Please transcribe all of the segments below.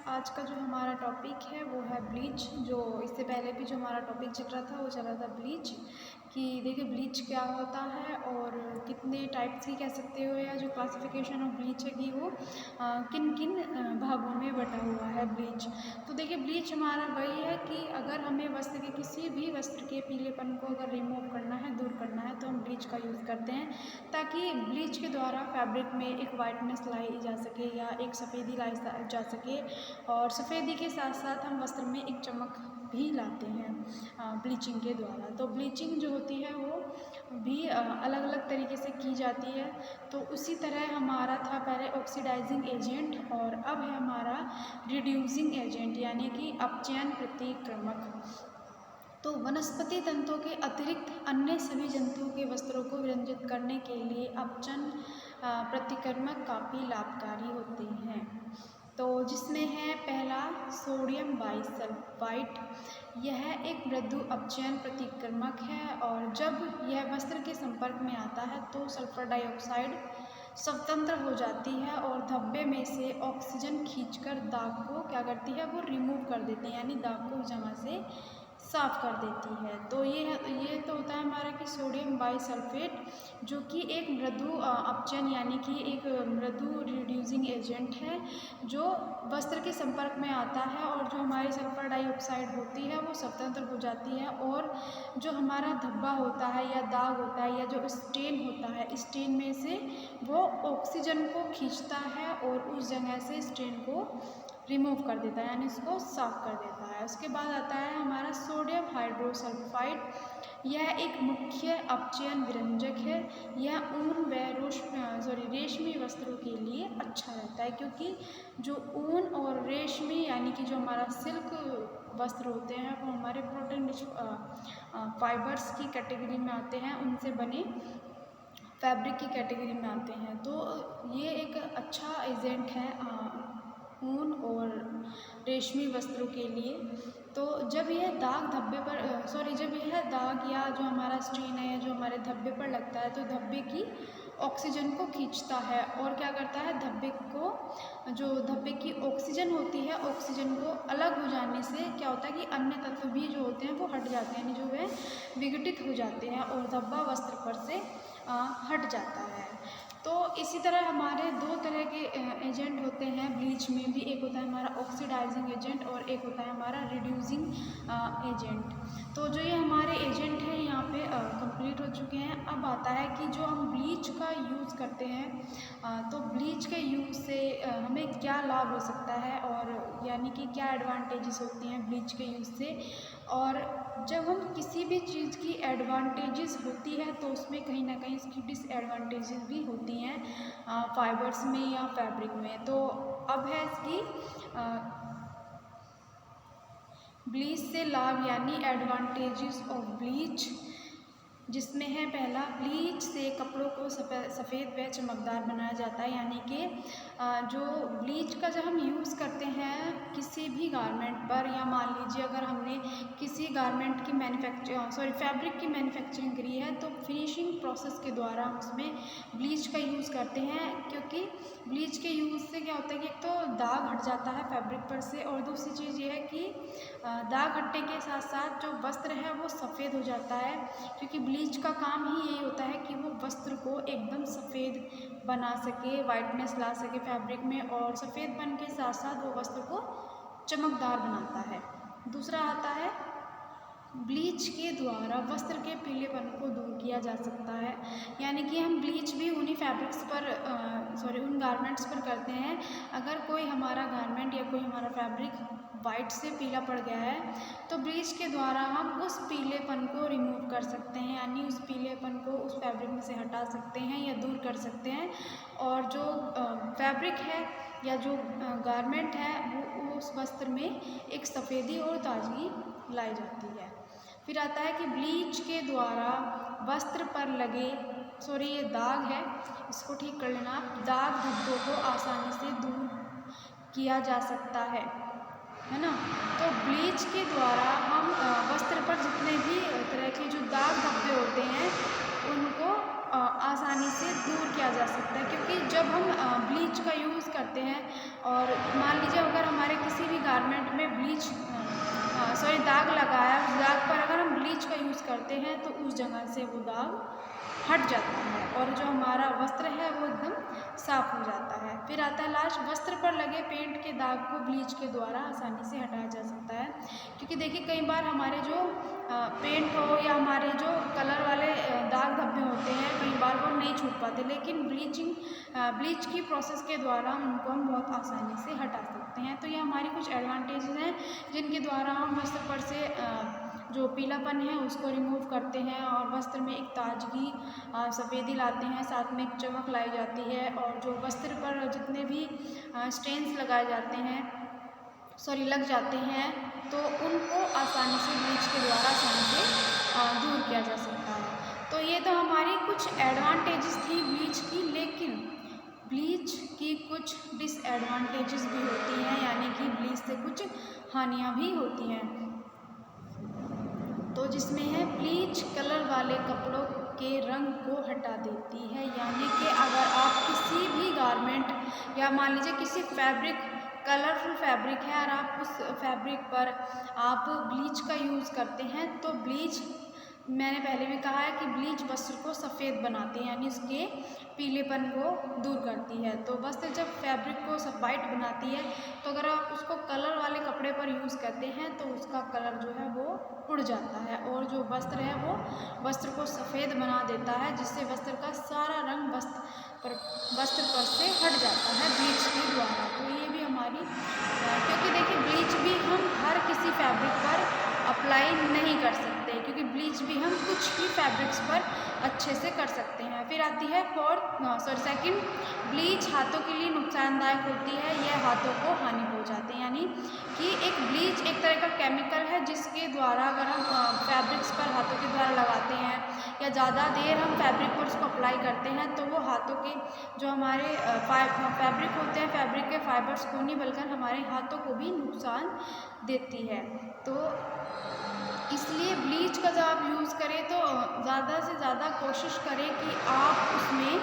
आज का जो हमारा टॉपिक है वो है ब्लीच। जो इससे पहले भी जो हमारा टॉपिक चल रहा था वो चल रहा था ब्लीच, कि देखिए ब्लीच क्या होता है और कितने टाइप्स की कह सकते हो, या जो क्लासिफिकेशन ऑफ ब्लीच है कि वो किन किन भागों में बटा हुआ है ब्लीच। तो देखिए ब्लीच हमारा वही है कि अगर हमें वस्त्र के किसी भी वस्त्र के पीलेपन को अगर रिमूव करना है, दूर करना है, तो हम ब्लीच का यूज़ करते हैं, ताकि ब्लीच के द्वारा फैब्रिक में एक वाइटनेस लाई जा सके या एक सफ़ेदी लाई जा सके, और सफ़ेदी के साथ साथ हम वस्त्र में एक चमक भी लाते हैं ब्लीचिंग के द्वारा। तो ब्लीचिंग जो होती है वो भी अलग अलग तरीके से की जाती है। तो उसी तरह हमारा था पहले ऑक्सीडाइजिंग एजेंट, और अब है हमारा रिड्यूसिंग एजेंट यानी कि अपचयन प्रतिक्रमक। तो वनस्पति तंतुओं के अतिरिक्त अन्य सभी जंतुओं के वस्त्रों को विरंजित करने के लिए अपचयन प्रतिक्रमक काफ़ी लाभकारी होते हैं। तो जिसमें है पहला सोडियम बाइसल्फाइड। यह एक मृदु अपचयन प्रतिक्रमक है, और जब यह वस्त्र के संपर्क में आता है तो सल्फर डाइऑक्साइड स्वतंत्र हो जाती है और धब्बे में से ऑक्सीजन खींचकर दाग को क्या करती है, वो रिमूव कर देती है, यानी दाग को जमा से साफ कर देती है। तो ये तो होता है हमारा कि सोडियम बाइसल्फेट, जो कि एक मृदु अपचयन यानी कि एक मृदु रिड्यूसिंग एजेंट है, जो वस्त्र के संपर्क में आता है और जो हमारी सल्फर डाइऑक्साइड होती है वो स्वतंत्र हो जाती है, और जो हमारा धब्बा होता है या दाग होता है या जो स्टेन होता है, स्टेन में से वो ऑक्सीजन को खींचता है और उस जगह से स्टेन को रिमूव कर देता है, यानी इसको साफ कर देता है। उसके बाद आता है हमारा सोडियम हाइड्रोसल्फाइड। यह एक मुख्य अपचयन विरंजक है। यह ऊन व रेशमी वस्त्रों के लिए अच्छा रहता है, क्योंकि जो ऊन और रेशमी यानी कि जो हमारा सिल्क वस्त्र होते हैं वो हमारे प्रोटीन रिच फाइबर्स की कैटेगरी में आते हैं, उनसे बने फैब्रिक की कैटेगरी में आते हैं। तो ये एक अच्छा एजेंट है ऊन और रेशमी वस्त्रों के लिए। तो जब यह दाग धब्बे पर जब यह दाग या जो हमारा स्ट्रेन है या जो हमारे धब्बे पर लगता है, तो धब्बे की ऑक्सीजन को खींचता है और क्या करता है, धब्बे को जो धब्बे की ऑक्सीजन होती है, ऑक्सीजन को अलग हो जाने से क्या होता है कि अन्य तत्व भी जो होते हैं वो हट जाते हैं, यानी जो वे विघटित हो जाते हैं और धब्बा वस्त्र पर से हट जाता है। तो इसी तरह हमारे दो तरह के एजेंट होते हैं ब्लीच में भी, एक होता है हमारा ऑक्सीडाइजिंग एजेंट और एक होता है हमारा रिड्यूसिंग एजेंट। तो जो ये हमारे एजेंट हैं यहाँ पे कंप्लीट हो चुके हैं। अब आता है कि जो हम ब्लीच का यूज़ करते हैं, तो ब्लीच के यूज़ से हमें क्या लाभ हो सकता है, और यानी कि क्या एडवांटेजेस होती हैं ब्लीच के यूज़ से। और जब हम किसी भी चीज़ की एडवांटेजेस होती है तो उसमें कहीं ना कहीं इसकी डिसएडवांटेजेस भी होती हैं फाइबर्स में या फैब्रिक में। तो अब है इसकी ब्लीच से लाभ यानी एडवांटेजेस ऑफ ब्लीच, जिसमें है पहला, ब्लीच से कपड़ों को सफ़ेद व चमकदार बनाया जाता है। यानी कि जो ब्लीच का जब हम यूज़ करते हैं किसी भी गारमेंट पर, या मान लीजिए अगर हमने किसी गारमेंट की फैब्रिक की मैन्युफैक्चरिंग करी है, तो फिनिशिंग प्रोसेस के द्वारा हम उसमें ब्लीच का यूज़ करते हैं, क्योंकि ब्लीच के यूज़ से क्या होता है कि एक तो दाग हट जाता है फैब्रिक पर से, और दूसरी चीज़ ये है कि दाग हटने के साथ साथ जो वस्त्र है वो सफ़ेद हो जाता है, क्योंकि ब्लीच का काम ही यही होता है कि वो वस्त्र को एकदम सफ़ेद बना सके, वाइटनेस ला सके फैब्रिक में, और सफ़ेद बन के साथ साथ वो वस्त्र को चमकदार बनाता है। दूसरा आता है, ब्लीच के द्वारा वस्त्र के पीलेपन को दूर किया जा सकता है। यानी कि हम ब्लीच भी उन्हीं फैब्रिक्स पर उन गारमेंट्स पर करते हैं। अगर कोई हमारा गारमेंट या कोई हमारा फैब्रिक वाइट से पीला पड़ गया है, तो ब्लीच के द्वारा हम उस पीलेपन को रिमूव कर सकते हैं, यानी उस पीलेपन को उस फैब्रिक में से हटा सकते हैं या दूर कर सकते हैं, और जो फैब्रिक है या जो गारमेंट है वो उस वस्त्र में एक सफ़ेदी और ताजगी लाई जाती है। फिर आता है कि ब्लीच के द्वारा वस्त्र पर लगे ये दाग है, इसको ठीक कर लेना आप, दाग धब्बों को आसानी से दूर किया जा सकता है ना। तो ब्लीच के द्वारा हम वस्त्र पर जितने भी तरह के जो दाग धब्बे होते हैं उनको आसानी से दूर किया जा सकता है, क्योंकि जब हम ब्लीच का यूज़ करते हैं और मान लीजिए अगर हमारे किसी दाग लगाया, उस दाग पर अगर हम ब्लीच का यूज़ करते हैं तो उस जगह से वो दाग हट जाता है और जो हमारा वस्त्र है वो एकदम साफ हो जाता है। फिर आता है लास्ट, वस्त्र पर लगे पेंट के दाग को ब्लीच के द्वारा आसानी से हटाया जा सकता है। क्योंकि देखिए कई बार हमारे जो पेंट हो या हमारे जो कलर वाले दाग धब्बे होते हैं, कई बार वो नहीं छूट पाते, लेकिन ब्लीच की प्रोसेस के द्वारा उनको हम बहुत आसानी से हटा सकते हैं। तो ये हमारी कुछ एडवांटेजेस हैं जिनके द्वारा हम वस्त्र पर से जो पीलापन है उसको रिमूव करते हैं और वस्त्र में एक ताजगी सफ़ेदी लाते हैं, साथ में एक चमक लाई जाती है। और जो वस्त्र पर जितने भी स्टेन्स लगाए जाते हैं, लग जाते हैं, तो उनको आसानी से ब्लीच के द्वारा आसानी से दूर किया जा सकता है। तो ये तो हमारी कुछ एडवांटेजेस थी ब्लीच की, लेकिन ब्लीच की कुछ डिसएडवांटेजेस भी होती हैं, यानी कि ब्लीच से कुछ हानियाँ भी होती हैं। तो जिसमें है ब्लीच कलर वाले कपड़ों के रंग को हटा देती है, यानी कि अगर आप किसी भी गारमेंट या मान लीजिए किसी फैब्रिक, कलरफुल फैब्रिक है और आप उस फैब्रिक पर आप ब्लीच का यूज़ करते हैं तो ब्लीच, मैंने पहले भी कहा है कि ब्लीच वस्त्र को सफ़ेद बनाती है, यानी उसके पीलेपन को दूर करती है। तो वस्त्र जब फैब्रिक को वाइट बनाती है, तो अगर आप उसको कलर वाले कपड़े पर यूज़ करते हैं तो उसका कलर जो है वो उड़ जाता है और जो वस्त्र है वो वस्त्र को सफ़ेद बना देता है, जिससे वस्त्र का सारा रंग वस्त्र पर से हट जाता है ब्लीच के द्वारा। तो ये भी हमारी क्योंकि देखिए ब्लीच भी हम हर किसी फैब्रिक पर अप्लाई नहीं कर सकते, क्योंकि ब्लीच भी हम कुछ ही फैब्रिक्स पर अच्छे से कर सकते हैं। फिर आती है सेकंड, ब्लीच हाथों के लिए नुकसानदायक होती है, यह हाथों को हानि पहुंचाती है। यानी कि एक ब्लीच एक तरह का केमिकल है जिसके द्वारा अगर हम फैब्रिक्स पर हाथों के द्वारा लगाते हैं या ज़्यादा देर हम फैब्रिक पर उसको अप्लाई करते हैं तो वो हाथों के जो हमारे फैब्रिक होते हैं, फैब्रिक के फाइबर्स को नहीं बल्कि हमारे हाथों को भी नुकसान देती है। तो इसलिए ब्लीच का जब आप यूज़ करें तो ज़्यादा से ज़्यादा कोशिश करें कि आप उसमें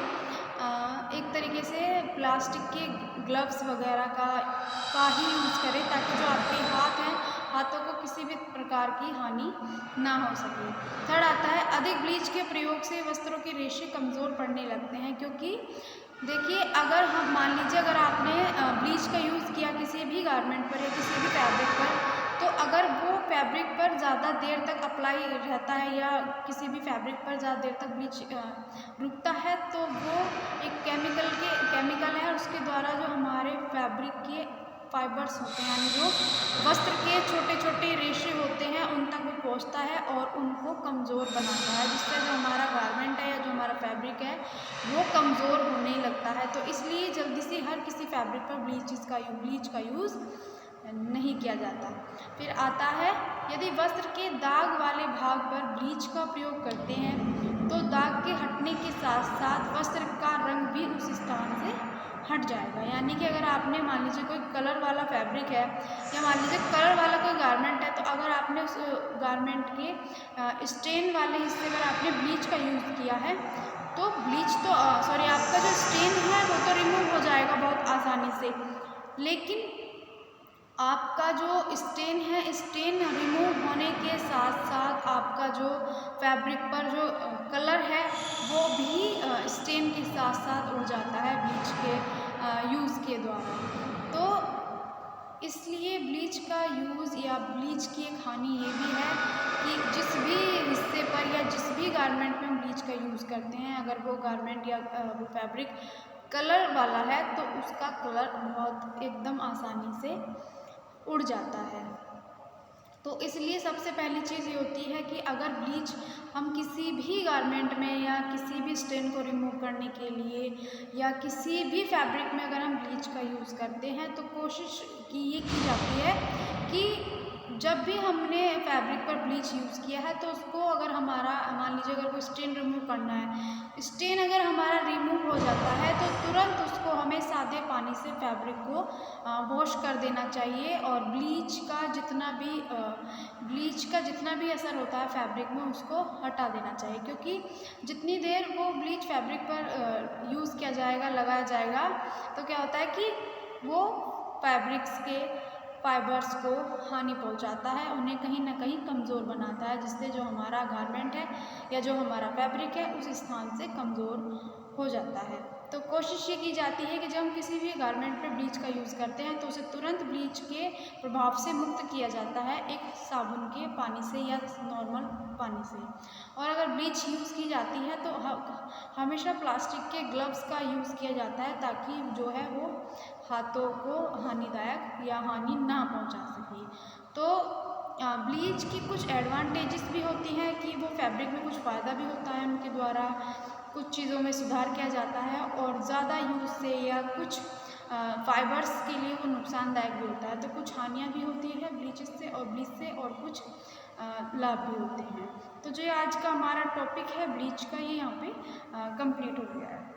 एक तरीके से प्लास्टिक के ग्लव्स वगैरह का ही यूज़ करें, ताकि जो आपके हाथ हैं, हाथों को किसी भी प्रकार की हानि ना हो सके। थर्ड आता है, अधिक ब्लीच के प्रयोग से वस्त्रों के रेशे कमज़ोर पड़ने लगते हैं। क्योंकि देखिए अगर हम मान लीजिए अगर आपने ब्लीच का यूज़ किया किसी भी गारमेंट पर या किसी भी फैब्रिक पर, तो अगर वो फैब्रिक पर ज़्यादा देर तक अप्लाई रहता है या किसी भी फैब्रिक पर ज़्यादा देर तक ब्लीच रुकता है तो वो एक केमिकल है, उसके द्वारा जो हमारे फैब्रिक के फाइबर्स होते हैं, यानी जो वस्त्र के छोटे छोटे रेशे होते हैं, उन तक वो पहुंचता है और उनको कमज़ोर बनाता है, जिससे जो हमारा गारमेंट है या जो हमारा फैब्रिक है वो कमज़ोर होने लगता है। तो इसलिए जल्दी से हर किसी फैब्रिक पर ब्लीच का यूज़ नहीं किया जाता। फिर आता है, यदि वस्त्र के दाग वाले भाग पर ब्लीच का प्रयोग करते हैं तो दाग के हटने के साथ साथ वस्त्र का रंग भी उस स्थान से हट जाएगा। यानी कि अगर आपने मान लीजिए कोई कलर वाला फैब्रिक है या मान लीजिए कलर वाला कोई गारमेंट है, तो अगर आपने उस गारमेंट के स्टेन वाले हिस्से पर आपने ब्लीच का यूज़ किया है तो आपका जो स्टेन है वो तो रिमूव हो जाएगा बहुत आसानी से, लेकिन आपका जो स्टेन है, स्टेन रिमूव होने के साथ साथ आपका जो फैब्रिक पर जो कलर है वो भी स्टेन के साथ साथ उड़ जाता है ब्लीच के यूज़ के द्वारा। तो इसलिए ब्लीच का यूज़ या ब्लीच की एक हानि ये भी है कि जिस भी हिस्से पर या जिस भी गारमेंट में हम ब्लीच का यूज़ करते हैं, अगर वो गारमेंट या वो फैब्रिक कलर वाला है तो उसका कलर बहुत एकदम आसानी से उड़ जाता है। तो इसलिए सबसे पहली चीज़ ये होती है कि अगर ब्लीच हम किसी भी गारमेंट में या किसी भी स्टेन को रिमूव करने के लिए या किसी भी फैब्रिक में अगर हम ब्लीच का यूज़ करते हैं तो कोशिश ये की जाती है कि जब भी हमने फैब्रिक पर ब्लीच यूज़ किया है तो उसको अगर हमारा मान लीजिए अगर कोई स्टेन रिमूव करना है, स्टेन अगर हमारा रिमूव हो जाता है तो तुरंत उसको हमें सादे पानी से फैब्रिक को वॉश कर देना चाहिए और ब्लीच का जितना भी असर होता है फैब्रिक में उसको हटा देना चाहिए। क्योंकि जितनी देर वो ब्लीच फैब्रिक पर यूज़ किया जाएगा, लगाया जाएगा, तो क्या होता है कि वो फैब्रिक्स के फाइबर्स को हानि पहुंचाता है, उन्हें कहीं ना कहीं कमज़ोर बनाता है, जिससे जो हमारा गारमेंट है या जो हमारा फैब्रिक है उस स्थान से कमज़ोर हो जाता है। तो कोशिश ये की जाती है कि जब हम किसी भी गारमेंट पे ब्लीच का यूज़ करते हैं तो उसे तुरंत ब्लीच के प्रभाव से मुक्त किया जाता है एक साबुन के पानी से या नॉर्मल पानी से। और अगर ब्लीच यूज़ की जाती है तो हमेशा प्लास्टिक के ग्लव्स का यूज़ किया जाता है, ताकि जो है वो हाथों को हानिदायक या हानि ना पहुंचा सके। तो ब्लीच की कुछ एडवांटेजेस भी होती हैं कि वो फैब्रिक में कुछ फ़ायदा भी होता है, उनके द्वारा कुछ चीज़ों में सुधार किया जाता है, और ज़्यादा यूज़ से या कुछ फाइबर्स के लिए वो नुकसानदायक भी होता है। तो कुछ हानियाँ भी होती है ब्लीच से, और ब्लीच से और कुछ लाभ भी होते हैं। तो जो आज का हमारा टॉपिक है ब्लीच का, ये यहाँ पे कंप्लीट हो गया है।